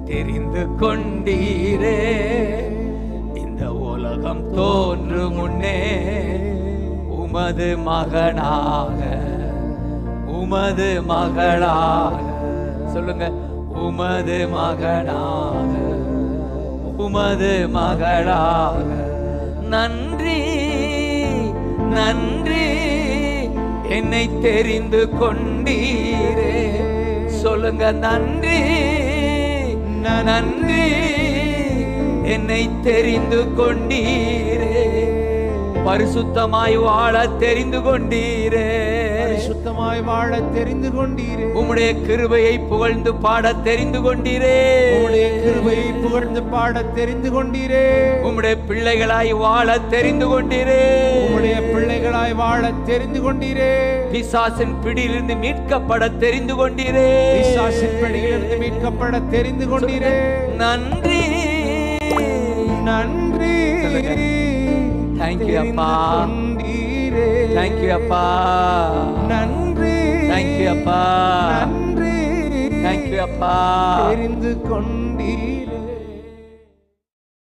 தெரிந்து கொண்டீரே. இந்த உலகம் தோன்று முன்னே உமது மகனாக, உமது மகளாக, சொல்லுங்க, உமது மகனாக, உமது மகளாக. நன்றி நன்றி, என்னை தெரிந்து கொண்டீரே. சொல்லுங்க, நன்றி நன்றி, என்னை தெரிந்து கொண்டீரே. பரிசுத்தமாய் வாழ தெரிந்து கொண்டீரே. பரிசுத்தமாய் வாழ தெரிந்து கொண்டீரே. உம்முடைய கிருபையை புகழ்ந்து பாட தெரிந்து கொண்டீரே. உம்முடைய கிருபையை புகழ்ந்து பாட தெரிந்து கொண்டீரே. உம்முடைய பிள்ளைகளாய் வாழ தெரிந்து கொண்டீரே. உம்முடைய பிள்ளைகளாய் வாழ தெரிந்து கொண்டீரே. பிசாசின் பிடியிலிருந்து மீட்கப்பட தெரிந்து கொண்டீரே. பிசாசின் பிடியிலிருந்து மீட்கப்பட தெரிந்து கொண்டீரே. நன்றி நன்றி. Thank you அப்பா. Thank you அப்பா. நன்றி. Thank you அப்பா. நன்றி. Thank you அப்பா. தெரிந்து கொண்டீரே.